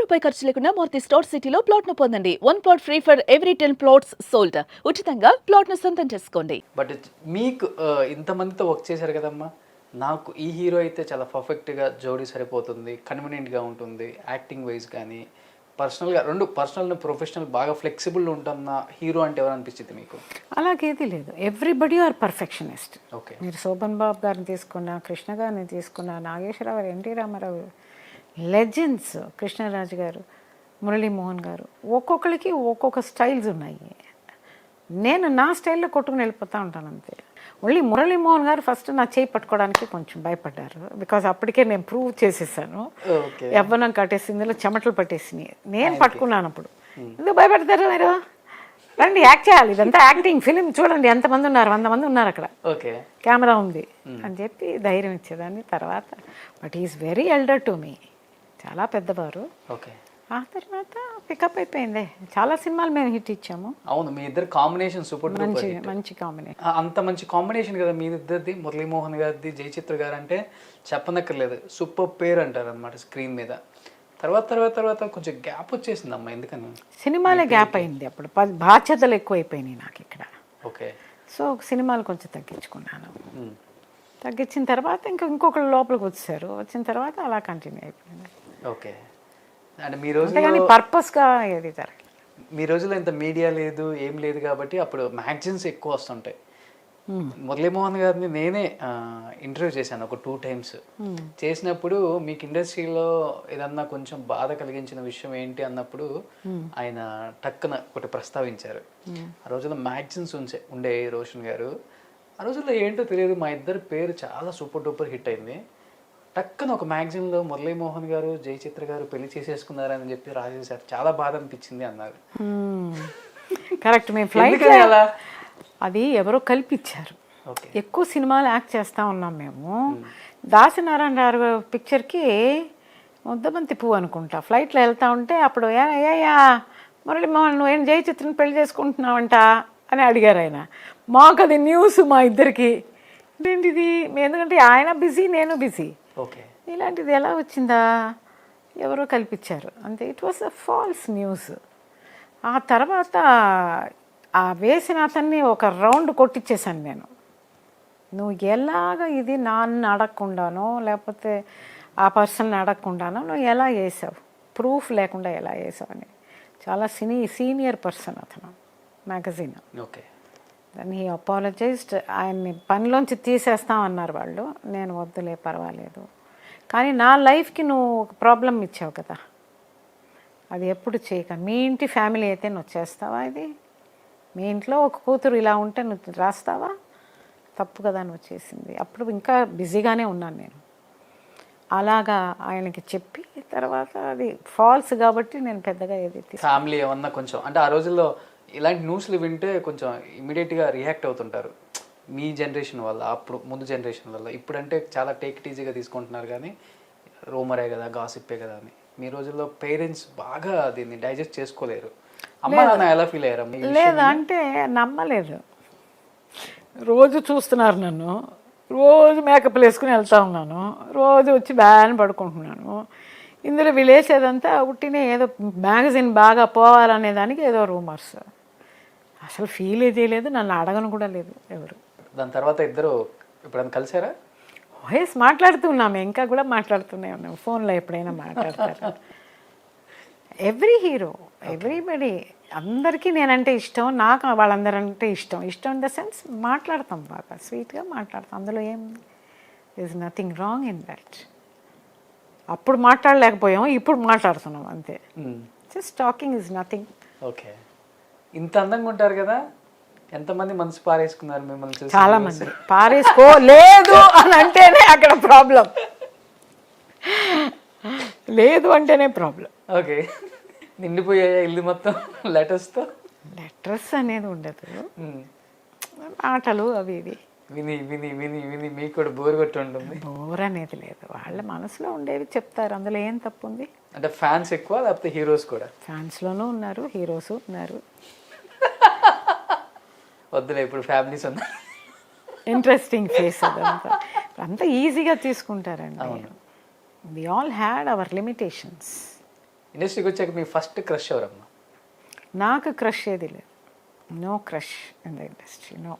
రూపాయి ఖర్చు లేకుండా మూర్తి స్టోర్ సిటీలో ప్లాట్ ను పొందండి. 1 plot free for every 10 plots sold. ఉచితంగా ప్లాట్ ను సొంతం చేసుకోండి. బట్ మీకు ఇంతమందితో వర్క్ చేశారు కదమ్మా, నాకు ఈ హీరో అయితే చాలా పర్ఫెక్ట్గా జోడీ సరిపోతుంది, కన్వీనియంట్గా ఉంటుంది, యాక్టింగ్ వైజ్ కానీ పర్సనల్గా రెండు పర్సనల్ ప్రొఫెషనల్ బాగా ఫ్లెక్సిబుల్ ఉంటున్న హీరో అంటే ఎవరు అనిపించింది మీకు? అలాగేది లేదు, ఎవ్రీబడి ఆర్ పర్ఫెక్షనిస్ట్. ఓకే, మీరు శోభన్ బాబు గారిని తీసుకున్నా, కృష్ణ గారిని తీసుకున్నా, నాగేశ్వరరావు, ఎన్టీ రామారావు, లెజెండ్స్, కృష్ణరాజు గారు, మురళీమోహన్ గారు, ఒక్కొక్కరికి ఒక్కొక్క స్టైల్స్ ఉన్నాయి. నేను నా స్టైల్లో కొట్టుకుని వెళ్ళిపోతూ ఉంటాను అంతే. ఓన్లీ మురళీమోహన్ గారు ఫస్ట్ నా చేయి పట్టుకోవడానికి కొంచెం భయపడ్డారు, బికాజ్ అప్పటికే నేను ప్రూవ్ చేసేసాను. యవ్వనం కట్టేసి ఇందులో చెమటలు పట్టేసినాయి. నేను పట్టుకున్నాను అప్పుడు. ఎందుకు భయపడతారు మీరు, రండి యాక్ట్ చేయాలి, ఇదంతా యాక్టింగ్ ఫిలిం, చూడండి ఎంతమంది ఉన్నారు, 100 మంది ఉన్నారు అక్కడ, కెమెరా ఉంది అని చెప్పి ధైర్యం ఇచ్చేదాన్ని. తర్వాత but is very elder to me, చాలా పెద్దవారు. ఓకే, ఆ తర్వాత పికప్ అయిపోయింది. చాలా సినిమాలు మేము హిట్ ఇచ్చాము. అవును, మీ ఇద్దరు కాంబినేషన్ సూపర్ మంచి కాంబినేషన్. అంత మంచి కాంబినేషన్ కదా మీ ఇద్దరిది, మురళీమోహన్ గారిది, జయచిత్ర గారు అంటే చెప్పనక్కర్లేదు, సూపర్ పేరు అంటారు అనమాట స్క్రీన్ మీద. తర్వాత కొంచెం గ్యాప్ వచ్చేసింది అమ్మా, ఎందుకని? సినిమాలే గ్యాప్ అయింది, అప్పుడు బాధ్యతలు ఎక్కువైపోయినాయి నాకు ఇక్కడ. ఓకే, సో సినిమాలు కొంచెం తగ్గించుకున్నాను. తగ్గించిన తర్వాత ఇంకొకరు లోపలికి వచ్చారు, వచ్చిన తర్వాత అలా కంటిన్యూ అయిపోయింది. ఓకే, అంటే మీ రోజు పర్పస్గా ఏది జరగలేదు. మీ రోజుల్లో ఇంత మీడియా లేదు, ఏం లేదు కాబట్టి అప్పుడు మ్యాగజైన్స్ ఎక్కువ వస్తుంటాయి. మురళీమోహన్ గారిని నేనే ఇంటర్వ్యూ చేశాను ఒక 2 times. చేసినప్పుడు మీకు ఇండస్ట్రీలో ఏదన్నా కొంచెం బాధ కలిగించిన విషయం ఏంటి అన్నప్పుడు ఆయన టక్కున ఒకటి ప్రస్తావించారు. ఆ రోజుల్లో మ్యాగజైన్స్ ఉండే రోషన్ గారు, ఆ రోజుల్లో ఏంటో తెలియదు, మా ఇద్దరి పేరు చాలా సూపర్ డూపర్ హిట్ అయింది. టక్కున ఒక మ్యాగజైన్లో మురళీమోహన్ గారు, జయచిత్ర గారు పెళ్లి చేసేసుకున్నారని చెప్పి రాసేసారు. చాలా బాధ అనిపించింది అన్నారు. కరెక్ట్, మేము ఫ్లైట్ అది ఎవరో కల్పించారు. ఎక్కువ సినిమాలు యాక్ట్ చేస్తూ ఉన్నాం మేము. దాసనారాయణ గారు పిక్చర్కి ముద్దబంతి పువ్వు అనుకుంటా, ఫ్లైట్లో వెళ్తూ ఉంటే అప్పుడు ఏయా మురళీమోహన్ నువ్వేం జయచిత్రని పెళ్లి చేసుకుంటున్నావంట అని అడిగారు ఆయన. మాకు అది న్యూస్, మా ఇద్దరికి ఏంటిది, ఎందుకంటే ఆయన బిజీ, నేను బిజీ. ఓకే, ఇలాంటిది ఎలా వచ్చిందా, ఎవరో కల్పించారు అంతే. It was a false news. ఆ తర్వాత ఆ వేసిన అతన్ని ఒక రౌండ్ కొట్టించేసాను నేను. నువ్వు ఎలాగ ఇది నాన్న అడగకుండానో లేకపోతే ఆ పర్సన్ని అడగకుండానో నువ్వు ఎలా చేసావు, ప్రూఫ్ లేకుండా ఎలా చేసావు అని. చాలా సీనియర్ పర్సన్ అతను, మ్యాగజైన్. ఓకే, దాన్ని హీ అపాలజైజ్డ్. ఆయన్ని పనిలోంచి తీసేస్తామన్నారు వాళ్ళు. నేను వద్దులే పర్వాలేదు, కానీ నా లైఫ్కి నువ్వు ఒక ప్రాబ్లం ఇచ్చావు కదా, అది ఎప్పుడు చేయక. మీ ఇంటి ఫ్యామిలీ అయితే నువ్వు చేస్తావా? ఇది మీ ఇంట్లో ఒక కూతురు ఇలా ఉంటే నువ్వు రాస్తావా? తప్పు కదా నువ్వు చేసింది. అప్పుడు ఇంకా బిజీగానే ఉన్నాను నేను. అలాగా ఆయనకి చెప్పి తర్వాత అది ఫాల్స్ కాబట్టి నేను పెద్దగా ఏది ఫ్యామిలీ ఏమన్నా కొంచెం అంటే ఆ రోజుల్లో ఇలాంటి న్యూస్లు వింటే కొంచెం ఇమీడియట్గా రియాక్ట్ అవుతుంటారు మీ జనరేషన్ వల్ల, అప్పుడు ముందు జనరేషన్ వల్ల. ఇప్పుడంటే చాలా టేక్ ఇట్ ఈజీగా తీసుకుంటున్నారు, కానీ రూమరే కదా, గాసిప్పే కదా అని. మీ రోజుల్లో పేరెంట్స్ బాగా దీన్ని డైజెస్ట్ చేసుకోలేరు. అమ్మ నాన్న ఎలా ఫీల్ అయ్యారు? లేదా అంటే నమ్మలేదు. రోజు చూస్తున్నారు నన్ను, రోజు మేకప్లు వేసుకుని వెళ్తూ ఉన్నాను, రోజు వచ్చి బ్యాన్ పడుకుంటున్నాను. ఇందులో విలేసేదంతా ఉట్టినే ఏదో మ్యాగజైన్ బాగా పోవాలనే దానికి ఏదో రూమర్స్. అసలు ఫీల్ చేయలేదు, నన్ను అడగను కూడా లేదు ఎవరు. దాని తర్వాత ఇద్దరు ఎప్పుడైనా కలిసారా? వాయిస్ మాట్లాడుతున్నాము, ఇంకా కూడా మాట్లాడుతూనే ఉన్నాము, ఫోన్లో ఎప్పుడైనా మాట్లాడతారు. ఎవ్రీ హీరో, ఎవ్రీబడి, అందరికీ నేనంటే ఇష్టం, నాకు వాళ్ళందరంటే ఇష్టం. ఇష్టం ఇన్ ద సెన్స్ మాట్లాడతాం, బాగా స్వీట్గా మాట్లాడతాం, అందులో ఏం is nothing wrong in that. అప్పుడు మాట్లాడలేకపోయాము, ఇప్పుడు మాట్లాడుతున్నాం అంతే. Just talking is nothing. Okay, ఇంత అందంగా ఉంటారు కదా, ఎంతమంది మనసు పారేసుకున్నారు మిమ్మల్ని చూసి? చాలా మంది పారేసుకోలేదు అని అంటేనే అక్కడ ప్రాబ్లం, లేదు అంటేనే ప్రాబ్లం. ఓకే, నిండిపోయాయా ఇల్లు మొత్తం లెటర్స్తో? లెటర్స్ అనేది ఉండదు, ఆటలు అవి ఇవి విని విని విని విని మీకు కూడా బోర్ కొట్టి ఉంటుంది. బోర్ అనేది లేదు, వాళ్ళ మనసులో ఉండేవి చెప్తారు, అందులో ఏం తప్పు ఉంది. అంటే ఫ్యాన్స్ ఎక్కువ లేకపోతే హీరోస్ కూడా? ఫ్యాన్స్లోనూ ఉన్నారు, హీరోస్ ఉన్నారు. వద్దులే ఇప్పుడు ఫ్యామిలీస్ ఉన్నారు. ఇంట్రెస్టింగ్ ఫేస్ అదంతా అంత ఈజీగా తీసుకుంటారండి. We all had our limitations. ఇండస్ట్రీకి వచ్చాక మీ ఫస్ట్ క్రష్ ఎవరమ్మా? నాకు క్రష్ ఏది లేదు. No crush in the industry, no.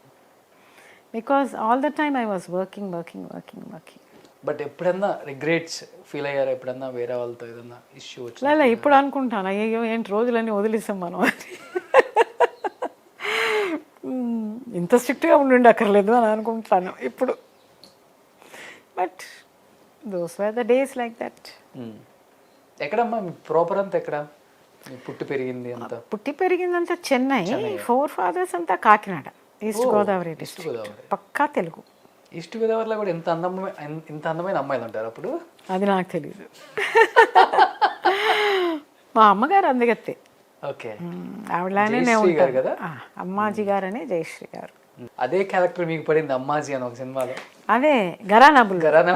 Because all the time I was working. But ఎప్పుడన్నా రిగ్రెట్స్ ఫీల్ అయ్యారా? ఎప్పుడన్నా వేరే వాళ్ళతో ఏదన్నా ఇష్యూ వచ్చి? లేదా ఇప్పుడు అనుకుంటాను, అయ్యో ఏంటి రోజులన్నీ వదిలేసాం మనం అని. ఇంత స్ట్రిక్ట్గా ఉండి అక్కర్లేదు అని అనుకుంటాను ఇప్పుడు. But those were the days like that. ఎక్కడమ్మా మీ ప్రాపర్ అంతా ఎక్కడ? మీ పుట్టి పెరిగింది అంతా? పుట్టి పెరిగిందంతా చెన్నై. 4 fathers అంతా కాకినాడ, ఈస్ట్ గోదావరి డిస్ట్రిక్ట్. గోదావరి. పక్కా తెలుగు. ఈస్ట్ గోదావరిలో కూడా ఇంత అందమైన అమ్మాయిలు ఉంటారు అప్పుడు? అది నాకు తెలియదు. మా అమ్మగారు అందగత్తే. ఓకే. ఆవిడలానే జయశ్రీ గారు కదా? అమ్మాజీ గారని జయశ్రీ గారు. అదే క్యారెక్టర్ మీకు పడింది అమ్మాజీ అని ఒక సినిమాలో. అదే గరానాబుల్ గరానా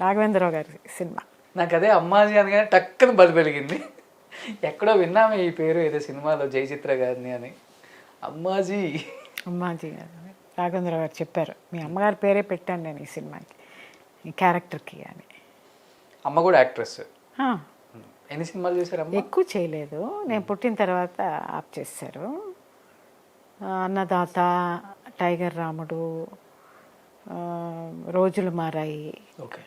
రాఘవేంద్రరావు గారి సినిమా. నాకు అదే అమ్మాజీ అనగానే టక్కన బలి పెరిగింది. ఎక్కడో విన్నామే ఈ పేరు ఏదో సినిమాలో జయచిత్ర గారిని అని. అమ్మాజీ గారు రాఘవేంద్రరావు గారు చెప్పారు, మీ అమ్మగారి పేరే పెట్టాను నేను ఈ సినిమాకి, ఈ క్యారెక్టర్కి అని. అమ్మ కూడా యాక్ట్రెస్. ఎన్ని సినిమాలు చేశారు? ఎక్కువ చేయలేదు, నేను పుట్టిన తర్వాత ఆప్ చేశారు. అన్నదాత, టైగర్ రాముడు, రోజులు మారాయి, ఓకే,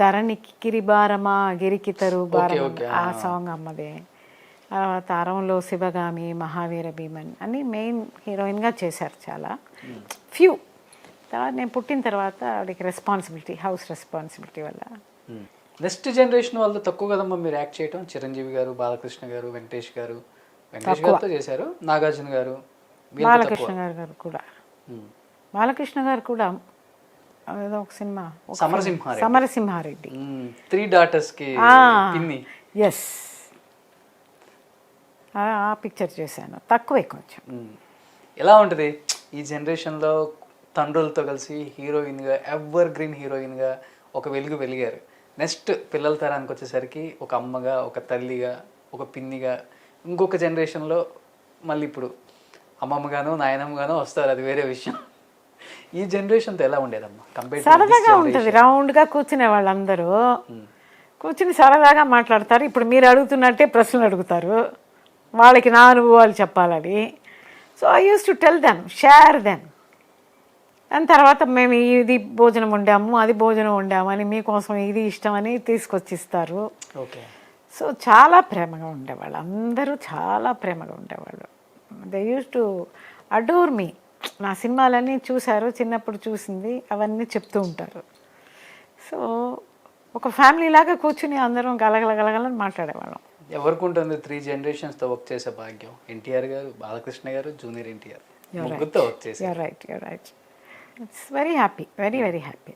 ధరణి కిరిబారమా గిరికి తరు బారమ, ఆ సాంగ్ అమ్మదే. తర్వాత అరంలో శివగామి, మహావీర భీమన్ అని మెయిన్ హీరోయిన్గా చేశారు చాలా ఫ్యూ. తర్వాత నేను పుట్టిన తర్వాత ఆవిడకి రెస్పాన్సిబిలిటీ, హౌస్ రెస్పాన్సిబిలిటీ వల్ల. నెక్స్ట్ జనరేషన్ వాళ్ళతో తక్కువ కదమ్మా మీరు యాక్ట్ చేయటం? చిరంజీవి గారు, బాలకృష్ణ గారు, వెంకటేష్ గారితో చేశారు, నాగార్జున గారు, బాలకృష్ణ గారు కూడా. బాలకృష్ణ గారు కూడా ఏదో ఒక సినిమా సమరసింహారెడ్డి, 3 daughters కి పిన్ని. ఎస్, ఆ పిక్చర్ చేశాను, తక్కువే కొంచెం. ఎలా ఉంటుంది ఈ జనరేషన్లో తండ్రులతో కలిసి హీరోయిన్గా, ఎవర్ గ్రీన్ హీరోయిన్గా ఒక వెలిగారు. నెక్స్ట్ పిల్లల తరానికి వచ్చేసరికి ఒక అమ్మగా, ఒక తల్లిగా, ఒక పిన్నిగా, ఇంకొక జనరేషన్లో మళ్ళీ ఇప్పుడు అమ్మమ్మగానో నాయనమ్మగానో వస్తారు, అది వేరే విషయం. ఈ జనరేషన్తో ఎలా ఉండేదమ్మా కంపేర్? సరదాగా ఉంటుంది, రౌండ్గా కూర్చునే వాళ్ళందరూ కూర్చుని సరదాగా మాట్లాడతారు. ఇప్పుడు మీరు అడుగుతున్నట్టే ప్రశ్నలు అడుగుతారు, వాళ్ళకి నా అనుభవాలు చెప్పాలని. So I use to tell them, share them. దాని తర్వాత మేము ఇది భోజనం వండాము, అది భోజనం వండాము అని, మీకోసం ఇది ఇష్టం అని తీసుకొచ్చిస్తారు. ఓకే. సో చాలా ప్రేమగా ఉండేవాళ్ళు, అందరూ చాలా ప్రేమగా ఉండేవాళ్ళు. దే యూస్ టు అడోర్ మీ. నా సినిమాలన్నీ చూశారు, చిన్నప్పుడు చూసింది అవన్నీ చెప్తూ ఉంటారు. సో ఒక ఫ్యామిలీ లాగా కూర్చుని అందరం గలగలగలగలని మాట్లాడేవాళ్ళం. ఎవరికి ఉంటుంది 3 generations-తో వర్క్ చేసే భాగ్యం? ఎన్టీఆర్ గారు, బాలకృష్ణ గారు, జూనియర్ ఎన్టీఆర్, ముగ్గురుతో వర్క్ చేశారు. You're right. It's very happy, very, very happy.